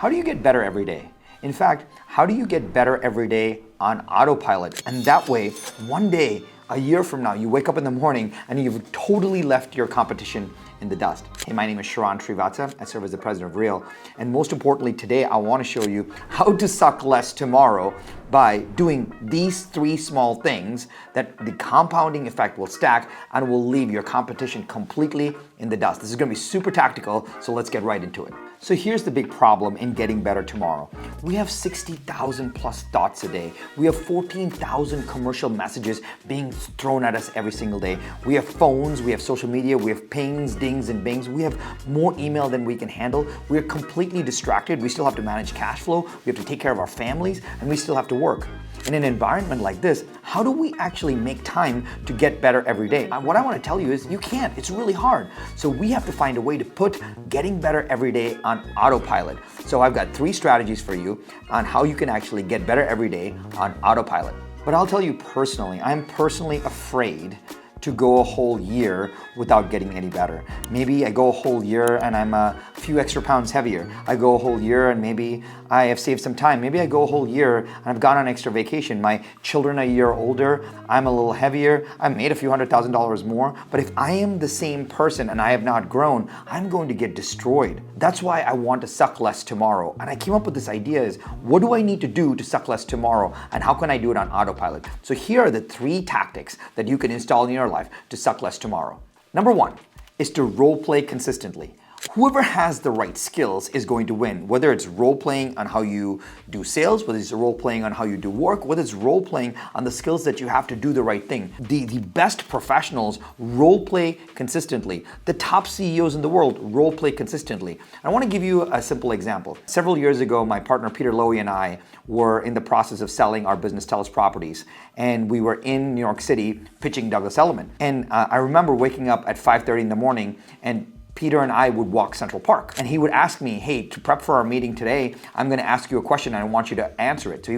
How do you get better every day? In fact, how do you get better every day on autopilot? And that way, one day, a year from now, you wake up in the morning and you've totally left your competition in the dust. Hey, my name is Sharran. I serve as the president of Real. And most importantly, today I want to show you how to suck less tomorrow by doing these 3 small things that the compounding effect will stack and will leave your competition completely in the dust. This is going to be super tactical, so let's get right into it. So here's the big problem in getting better tomorrow. We have 60,000 plus thoughts a day. We have 14,000 commercial messages being thrown at us every single day. We have phones, we have social media, we have pings, dings, and bings. We have more email than we can handle. We are completely distracted. We still have to manage cash flow. We have to take care of our families, and we still have to work. In an environment like this, how do we actually make time to get better every day? What I want to tell you is you can't. It's really hard. So we have to find a way to put getting better every day on autopilot. So I've got 3 strategies for you on how you can actually get better every day on autopilot. But I'll tell you personally, I'm personally afraid to go a whole year without getting any better. Maybe I go a whole year and I'm a few extra pounds heavier. I go a whole year and maybe I have saved some time. Maybe I go a whole year and I've gone on extra vacation. My children are a year older. I'm a little heavier. I made a few $100,000 more. But if I am the same person and I have not grown, I'm going to get destroyed. That's why I want to suck less tomorrow. And I came up with this idea is, what do I need to do to suck less tomorrow? And how can I do it on autopilot? So here are the 3 tactics that you can install in your life to suck less tomorrow. Number 1 is to role play consistently. Whoever has the right skills is going to win, whether it's role playing on how you do sales, whether it's role playing on how you do work, whether it's role playing on the skills that you have to do the right thing. The best professionals role play consistently. The top CEOs in the world role play consistently. I want to give you a simple example. Several years ago, my partner Peter Lowy and I were in the process of selling our business TELUS Properties, and we were in New York City pitching Douglas Elliman. And I remember waking up at 5:30 in the morning, and Peter and I would walk Central Park, and he would ask me, hey, to prep for our meeting today, I'm going to ask you a question and I want you to answer it. So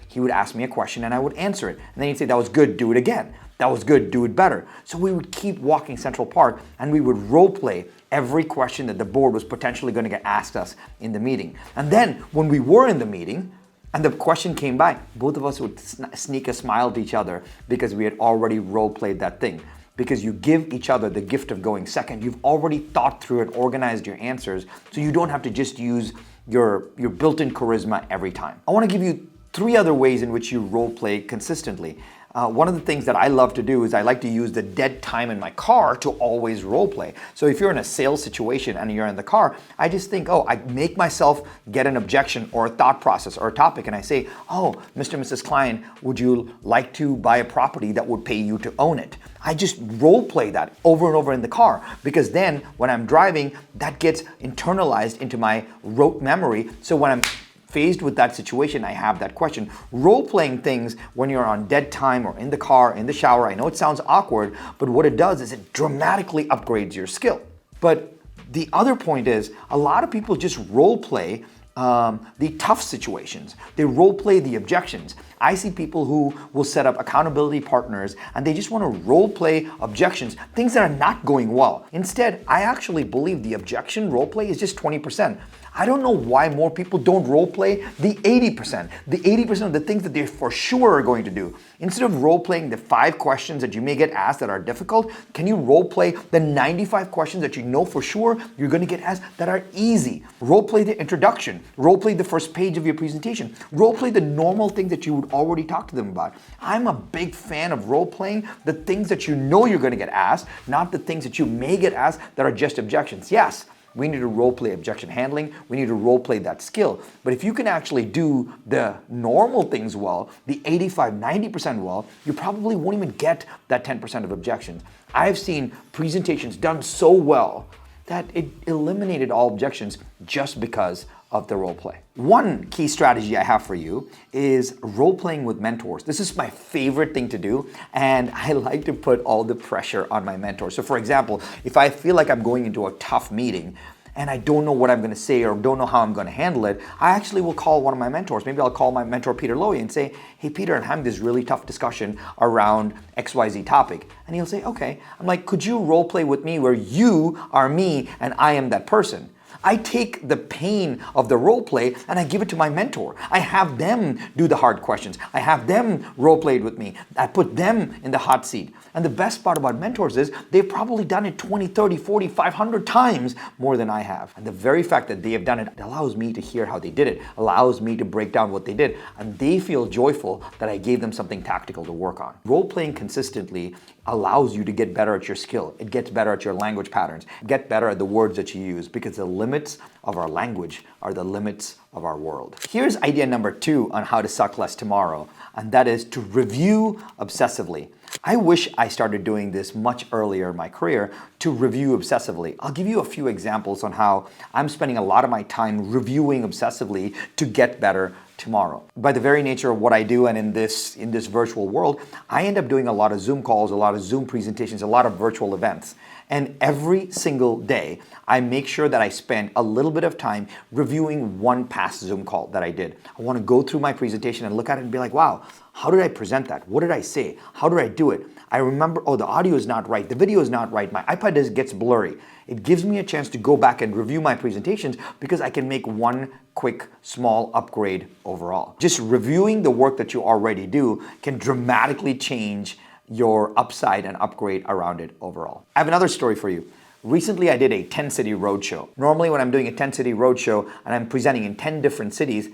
he would ask me a question and I would answer it. And then he'd say, that was good, do it again. That was good, do it better. So we would keep walking Central Park and we would role play every question that the board was potentially going to get asked us in the meeting. And then when we were in the meeting, and the question came by, both of us would sneak a smile to each other because we had already role played that thing. Because you give each other the gift of going second. You've already thought through and organized your answers, so you don't have to just use your built-in charisma every time. I want to give you 3 other ways in which you role play consistently. One of the things that I love to do is I like to use the dead time in my car to always role play. So if you're in a sales situation and you're in the car, I just think, I make myself get an objection or a thought process or a topic, and I say, Mr. and Mrs. Klein, would you like to buy a property that would pay you to own it? I just role play that over and over in the car, because then when I'm driving, that gets internalized into my rote memory. So when I'm faced with that situation, I have that question. Role-playing things when you're on dead time or in the car, in the shower, I know it sounds awkward, but what it does is it dramatically upgrades your skill. But the other point is, a lot of people just role-play the tough situations. They role play the objections. I see people who will set up accountability partners and they just want to role play objections, things that are not going well. Instead, I actually believe the objection role play is just 20%. I don't know why more people don't role play the 80%. The 80% of the things that they for sure are going to do. Instead of role playing the 5 questions that you may get asked that are difficult, can you role play the 95 questions that you know for sure you're going to get asked that are easy? Role play the introduction. Role play the first page of your presentation. Role play the normal thing that you would already talk to them about. I'm a big fan of role playing the things that you know you're going to get asked, not the things that you may get asked that are just objections. Yes, we need to role play objection handling. We need to role play that skill. But if you can actually do the normal things well, the 85, 90% well, you probably won't even get that 10% of objections. I've seen presentations done so well that it eliminated all objections just because of the role play. One key strategy I have for you is role playing with mentors. This is my favorite thing to do, and I like to put all the pressure on my mentor. So for example, if I feel like I'm going into a tough meeting and I don't know what I'm going to say or don't know how I'm going to handle it, I actually will call one of my mentors. Maybe I'll call my mentor, Peter Lowy, and say, hey, Peter, I'm having this really tough discussion around XYZ topic. And he'll say, okay. I'm like, could you role play with me where you are me and I am that person? I take the pain of the role play and I give it to my mentor. I have them do the hard questions. I have them role played with me. I put them in the hot seat. And the best part about mentors is they've probably done it 20, 30, 40, 500 times more than I have. And the very fact that they have done it allows me to hear how they did it, allows me to break down what they did, and they feel joyful that I gave them something tactical to work on. Role playing consistently allows you to get better at your skill. It gets better at your language patterns, get better at the words that you use, because the limits of our language are the limits of our world. Here's idea number 2 on how to suck less tomorrow, and that is to review obsessively. I wish I started doing this much earlier in my career, to review obsessively. I'll give you a few examples on how I'm spending a lot of my time reviewing obsessively to get better tomorrow. By the very nature of what I do and in this virtual world, I end up doing a lot of Zoom calls, a lot of Zoom presentations, a lot of virtual events. And every single day, I make sure that I spend a little bit of time reviewing one past Zoom call that I did. I want to go through my presentation and look at it and be like, wow, how did I present that? What did I say? How did I do it? I remember, oh, the audio is not right. The video is not right. My iPad gets blurry. It gives me a chance to go back and review my presentations because I can make one quick, small upgrade overall. Just reviewing the work that you already do can dramatically change your upside and upgrade around it overall. I have another story for you. Recently, I did a 10-city roadshow. Normally, when I'm doing a 10-city roadshow and I'm presenting in 10 different cities,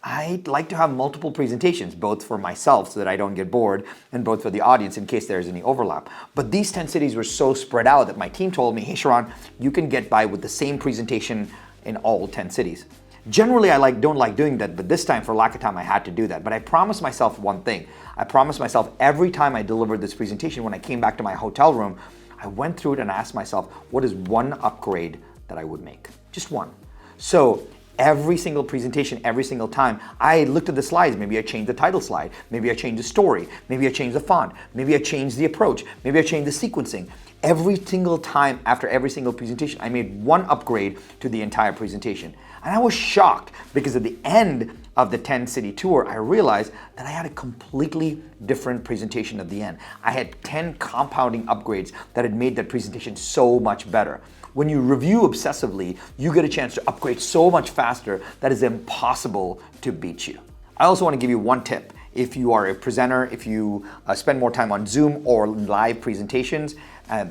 I like to have multiple presentations, both for myself so that I don't get bored, and both for the audience in case there's any overlap. But these 10 cities were so spread out that my team told me, hey Sharran, you can get by with the same presentation in all 10 cities. Generally, I don't like doing that, but this time, for lack of time, I had to do that. But I promised myself one thing. I promised myself every time I delivered this presentation, when I came back to my hotel room, I went through it and asked myself, what is one upgrade that I would make? Just one. So every single presentation, every single time, I looked at the slides. Maybe I changed the title slide. Maybe I changed the story. Maybe I changed the font. Maybe I changed the approach. Maybe I changed the sequencing. Every single time after every single presentation, I made one upgrade to the entire presentation. And I was shocked because at the end of the 10-city tour, I realized that I had a completely different presentation at the end. I had 10 compounding upgrades that had made that presentation so much better. When you review obsessively, you get a chance to upgrade so much faster that it's impossible to beat you. I also want to give you one tip. If you are a presenter, if you spend more time on Zoom or live presentations,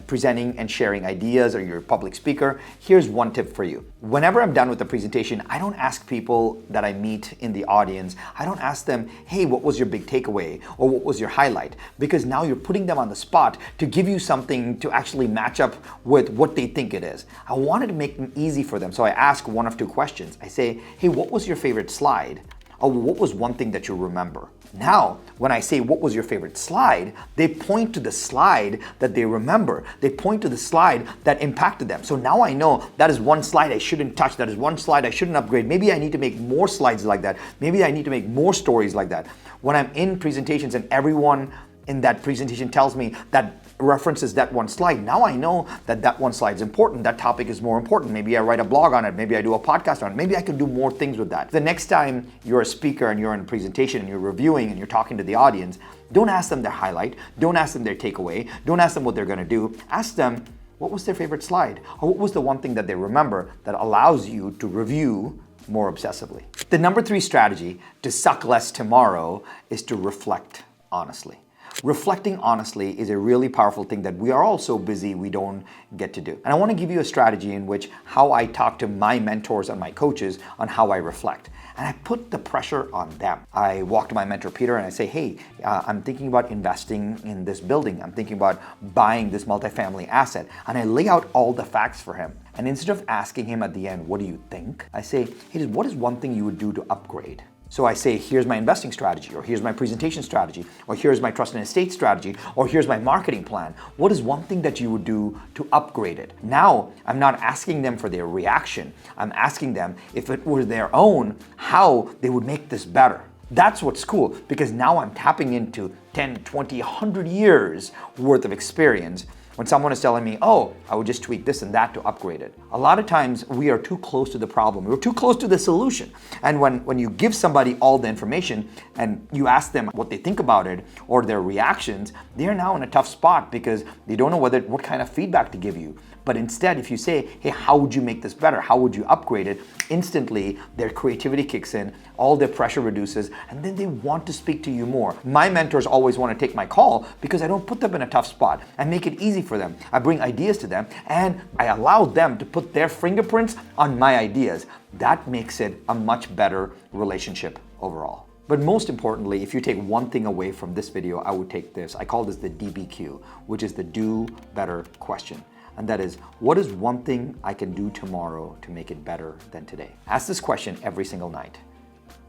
presenting and sharing ideas, or you're a public speaker, here's one tip for you. Whenever I'm done with the presentation, I don't ask people that I meet in the audience, I don't ask them, hey, what was your big takeaway? Or what was your highlight? Because now you're putting them on the spot to give you something to actually match up with what they think it is. I wanted to make it easy for them, so I ask one of two questions. I say, hey, what was your favorite slide? Or what was one thing that you remember? Now, when I say what was your favorite slide, they point to the slide that they remember. They point to the slide that impacted them. So now I know that is one slide I shouldn't touch. That is one slide I shouldn't upgrade. Maybe I need to make more slides like that. Maybe I need to make more stories like that. When I'm in presentations and everyone in that presentation tells me that references that one slide, now I know that that one slide is important. That topic is more important. Maybe I write a blog on it. Maybe I do a podcast on it. Maybe I can do more things with that. The next time you're a speaker and you're in a presentation and you're reviewing and you're talking to the audience, don't ask them their highlight. Don't ask them their takeaway. Don't ask them what they're going to do. Ask them what was their favorite slide, or what was the one thing that they remember that allows you to review more obsessively. The number 3 strategy to suck less tomorrow is to reflect honestly. Reflecting honestly is a really powerful thing that we are all so busy we don't get to do. And I want to give you a strategy in which how I talk to my mentors and my coaches on how I reflect. And I put the pressure on them. I walk to my mentor Peter and I say, hey, I'm thinking about investing in this building. I'm thinking about buying this multifamily asset. And I lay out all the facts for him. And instead of asking him at the end, what do you think? I say, hey, what is one thing you would do to upgrade? So I say, here's my investing strategy, or here's my presentation strategy, or here's my trust and estate strategy, or here's my marketing plan. What is one thing that you would do to upgrade it? Now, I'm not asking them for their reaction. I'm asking them, if it were their own, how they would make this better. That's what's cool, because now I'm tapping into 10, 20, 100 years worth of experience when someone is telling me, oh, I would just tweak this and that to upgrade it. A lot of times we are too close to the problem. We're too close to the solution. And when you give somebody all the information and you ask them what they think about it or their reactions, they are now in a tough spot because they don't know what kind of feedback to give you. But instead, if you say, hey, how would you make this better? How would you upgrade it? Instantly, their creativity kicks in, all their pressure reduces, and then they want to speak to you more. My mentors always want to take my call because I don't put them in a tough spot. I make it easy for them. I bring ideas to them, and I allow them to put their fingerprints on my ideas. That makes it a much better relationship overall. But most importantly, if you take one thing away from this video, I would take this. I call this the DBQ, which is the do better question. And that is, what is one thing I can do tomorrow to make it better than today? Ask this question every single night.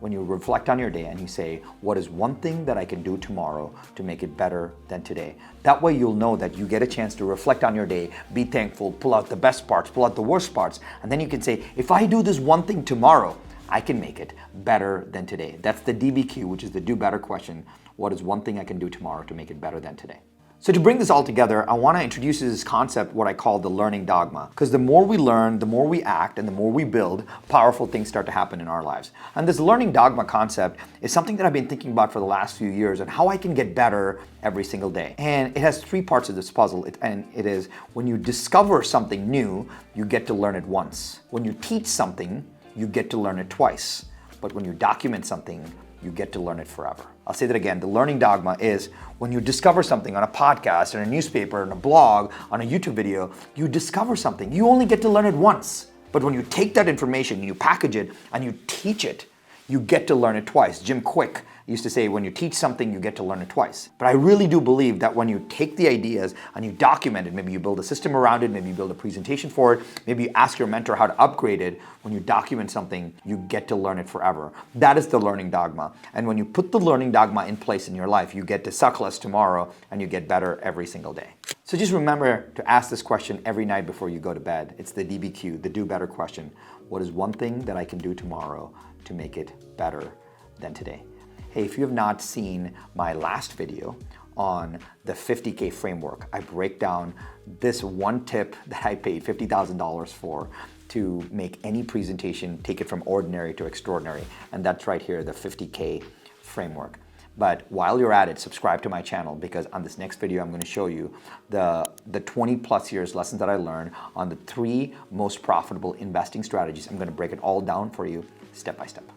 When you reflect on your day and you say, what is one thing that I can do tomorrow to make it better than today? That way you'll know that you get a chance to reflect on your day, be thankful, pull out the best parts, pull out the worst parts, and then you can say, if I do this one thing tomorrow, I can make it better than today. That's the DBQ, which is the do better question. What is one thing I can do tomorrow to make it better than today? So to bring this all together, I want to introduce this concept, what I call the learning dogma. Because the more we learn, the more we act, and the more we build, powerful things start to happen in our lives. And this learning dogma concept is something that I've been thinking about for the last few years and how I can get better every single day. And it has three parts of this puzzle. It is when you discover something new, you get to learn it once. When you teach something, you get to learn it twice. But when you document something, you get to learn it forever. I'll say that again. The learning dogma is when you discover something on a podcast, in a newspaper, in a blog, on a YouTube video, you discover something. You only get to learn it once. But when you take that information, you package it, and you teach it, you get to learn it twice. Jim Quick used to say, when you teach something, you get to learn it twice. But I really do believe that when you take the ideas and you document it, maybe you build a system around it, maybe you build a presentation for it, maybe you ask your mentor how to upgrade it, when you document something, you get to learn it forever. That is the learning dogma. And when you put the learning dogma in place in your life, you get to suck less tomorrow and you get better every single day. So just remember to ask this question every night before you go to bed. It's the DBQ, the do better question. What is one thing that I can do tomorrow to make it better than today? Hey, if you have not seen my last video on the 50K framework, I break down this one tip that I paid $50,000 for to make any presentation, take it from ordinary to extraordinary. And that's right here, the 50K framework. But while you're at it, subscribe to my channel because on this next video, I'm going to show you the 20 plus years lessons that I learned on the 3 most profitable investing strategies. I'm going to break it all down for you step by step.